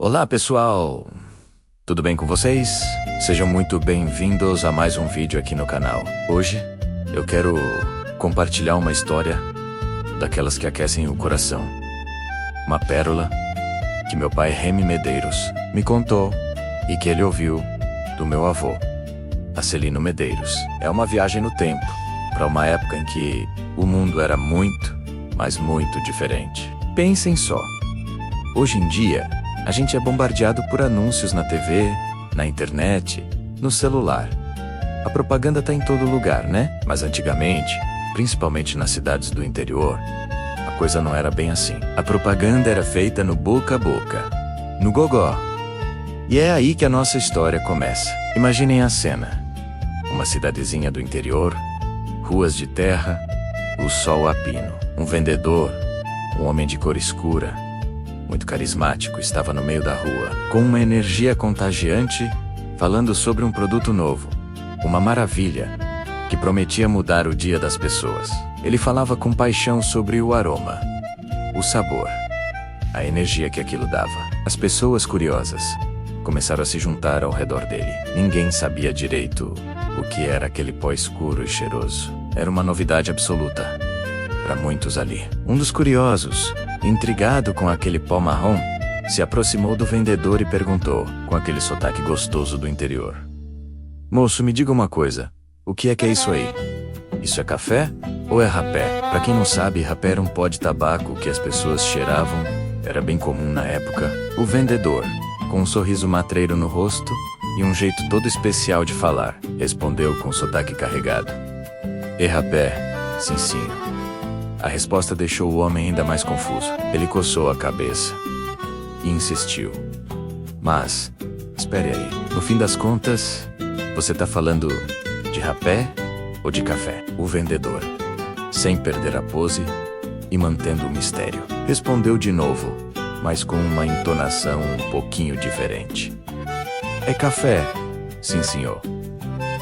Olá, pessoal! Tudo bem com vocês? Sejam muito bem-vindos a mais um vídeo aqui no canal. Hoje eu quero compartilhar uma história daquelas que aquecem o coração. Uma pérola que meu pai Remy Medeiros me contou e que ele ouviu do meu avô, Acelino Medeiros. É uma viagem no tempo, para uma época em que o mundo era muito, mas muito diferente. Pensem só, hoje em dia a gente é bombardeado por anúncios na TV, na internet, no celular. A propaganda tá em todo lugar, né? Mas antigamente, principalmente nas cidades do interior, a coisa não era bem assim. A propaganda era feita no boca a boca, no gogó. E é aí que a nossa história começa. Imaginem a cena. Uma cidadezinha do interior, ruas de terra, o sol a pino. Um vendedor, um homem de cor escura, muito carismático, estava no meio da rua, com uma energia contagiante, falando sobre um produto novo, uma maravilha, que prometia mudar o dia das pessoas. Ele falava com paixão sobre o aroma, o sabor, a energia que aquilo dava. As pessoas curiosas começaram a se juntar ao redor dele. Ninguém sabia direito o que era aquele pó escuro e cheiroso. Era uma novidade absoluta para muitos ali. Um dos curiosos, intrigado com aquele pó marrom, se aproximou do vendedor e perguntou, com aquele sotaque gostoso do interior: "Moço, me diga uma coisa, o que é isso aí? Isso é café ou é rapé?" Para quem não sabe, rapé era um pó de tabaco que as pessoas cheiravam, era bem comum na época. O vendedor, com um sorriso matreiro no rosto e um jeito todo especial de falar, respondeu com sotaque carregado: "É rapé, sim sim." A resposta deixou o homem ainda mais confuso. Ele coçou a cabeça e insistiu: "Mas, espere aí, no fim das contas, você tá falando de rapé ou de café?" O vendedor, sem perder a pose e mantendo o mistério, respondeu de novo, mas com uma entonação um pouquinho diferente: "É café, sim senhor."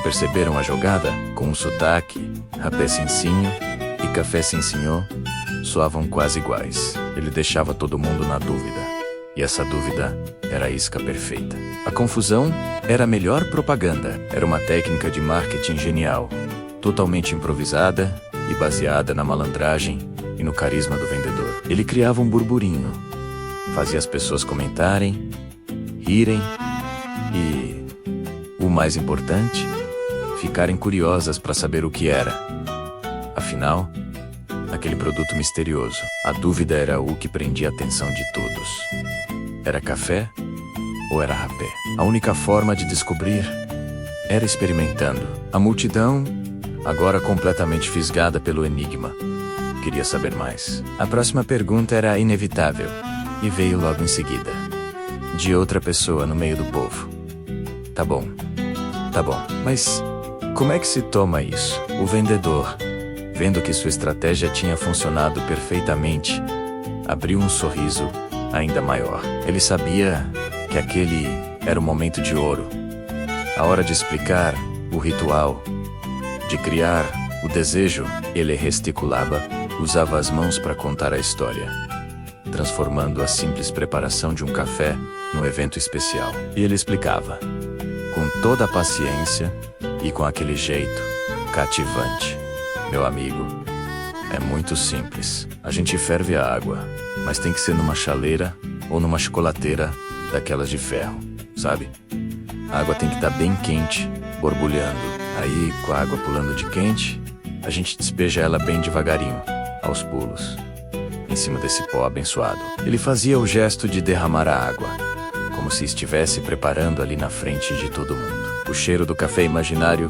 Perceberam a jogada? Com um sotaque, rapé sincinho e café sim senhor soavam quase iguais. Ele deixava todo mundo na dúvida. E essa dúvida era a isca perfeita. A confusão era a melhor propaganda. Era uma técnica de marketing genial, totalmente improvisada e baseada na malandragem e no carisma do vendedor. Ele criava um burburinho, fazia as pessoas comentarem, rirem e, o mais importante, ficarem curiosas para saber o que era. Afinal, aquele produto misterioso. A dúvida era o que prendia a atenção de todos. Era café ou era rapé? A única forma de descobrir era experimentando. A multidão, agora completamente fisgada pelo enigma, queria saber mais. A próxima pergunta era inevitável e veio logo em seguida, de outra pessoa no meio do povo: Tá bom, mas como é que se toma isso?" O vendedor, vendo que sua estratégia tinha funcionado perfeitamente, abriu um sorriso ainda maior. Ele sabia que aquele era o momento de ouro, a hora de explicar o ritual, de criar o desejo. Ele gesticulava, usava as mãos para contar a história, transformando a simples preparação de um café num evento especial. E ele explicava, com toda a paciência e com aquele jeito cativante: "Meu amigo, é muito simples. A gente ferve a água, mas tem que ser numa chaleira ou numa chocolateira daquelas de ferro, sabe? A água tem que estar bem quente, borbulhando. Aí, com a água pulando de quente, a gente despeja ela bem devagarinho, aos pulos, em cima desse pó abençoado." Ele fazia o gesto de derramar a água, como se estivesse preparando ali na frente de todo mundo. O cheiro do café imaginário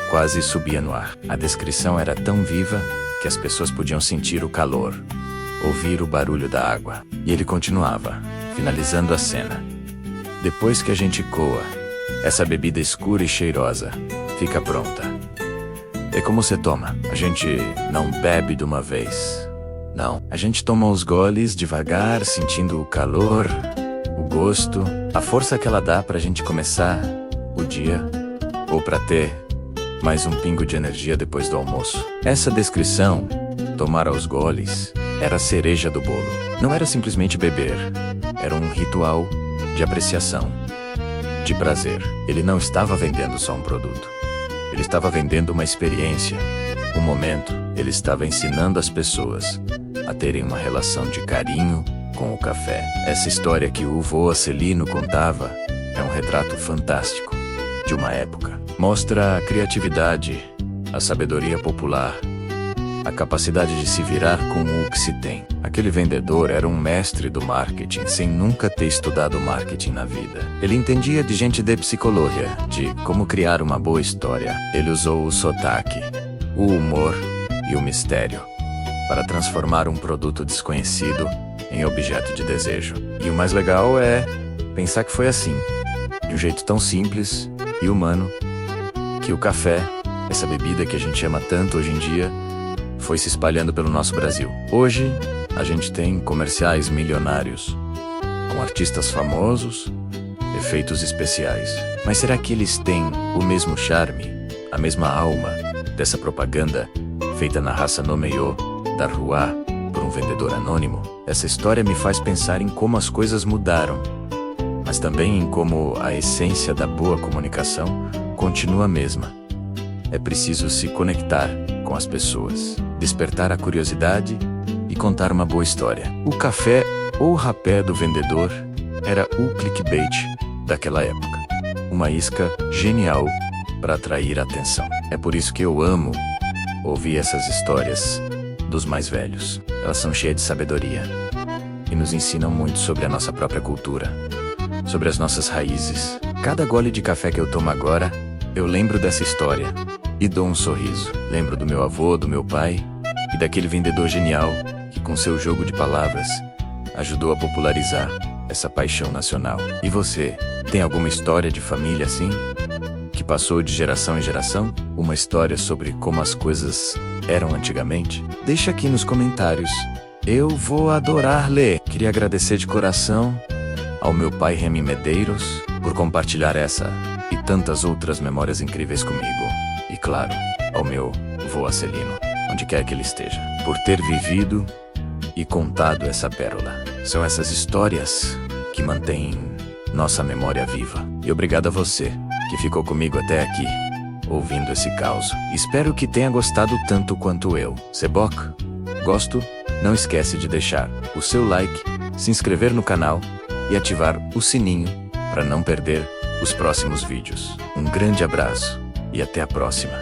quase subia no ar. A descrição era tão viva que as pessoas podiam sentir o calor, ouvir o barulho da água. E ele continuava, finalizando a cena: "Depois que a gente coa, essa bebida escura e cheirosa fica pronta. É como você toma. A gente não bebe de uma vez. Não, a gente toma os goles devagar, sentindo o calor, o gosto, a força que ela dá pra gente começar o dia, ou pra ter mais um pingo de energia depois do almoço." Essa descrição, tomar aos goles, era a cereja do bolo. Não era simplesmente beber, era um um ritual de apreciação, de prazer. Ele não estava vendendo só um produto. Ele estava vendendo uma experiência, um momento. Ele estava ensinando as pessoas a terem uma relação de carinho com o café. Essa história que o vô Celino contava é um retrato fantástico de uma época. Mostra a criatividade, a sabedoria popular, a capacidade de se virar com o que se tem. Aquele vendedor era um mestre do marketing sem nunca ter estudado marketing na vida. Ele entendia de gente de psicologia, de como criar uma boa história. Ele usou o sotaque, o humor e o mistério para transformar um produto desconhecido em objeto de desejo. E o mais legal é pensar que foi assim, de um jeito tão simples e humano, que o café, essa bebida que a gente ama tanto hoje em dia, foi se espalhando pelo nosso Brasil. Hoje, a gente tem comerciais milionários, com artistas famosos, efeitos especiais. Mas será que eles têm o mesmo charme, a mesma alma dessa propaganda feita na raça no meio da rua por um vendedor anônimo? Essa história me faz pensar em como as coisas mudaram, mas também em como a essência da boa comunicação continua a mesma. É preciso se conectar com as pessoas, despertar a curiosidade e contar uma boa história. O café ou rapé do vendedor era o clickbait daquela época. Uma isca genial para atrair a atenção. É por isso que eu amo ouvir essas histórias dos mais velhos. Elas são cheias de sabedoria e nos ensinam muito sobre a nossa própria cultura, sobre as nossas raízes. Cada gole de café que eu tomo agora, eu lembro dessa história e dou um sorriso. Lembro do meu avô, do meu pai e daquele vendedor genial que, com seu jogo de palavras, ajudou a popularizar essa paixão nacional. E você, tem alguma história de família assim? Que passou de geração em geração? Uma história sobre como as coisas eram antigamente? Deixa aqui nos comentários. Eu vou adorar ler. Queria agradecer de coração ao meu pai Remy Medeiros por compartilhar essa e tantas outras memórias incríveis comigo. E claro, ao meu vô Celino, onde quer que ele esteja, por ter vivido e contado essa pérola. São essas histórias que mantêm nossa memória viva. E obrigado a você que ficou comigo até aqui, ouvindo esse caos. Espero que tenha gostado tanto quanto eu. Sebok, gosto? Não esquece de deixar o seu like, se inscrever no canal e ativar o sininho para não perder os próximos vídeos. Um grande abraço e até a próxima.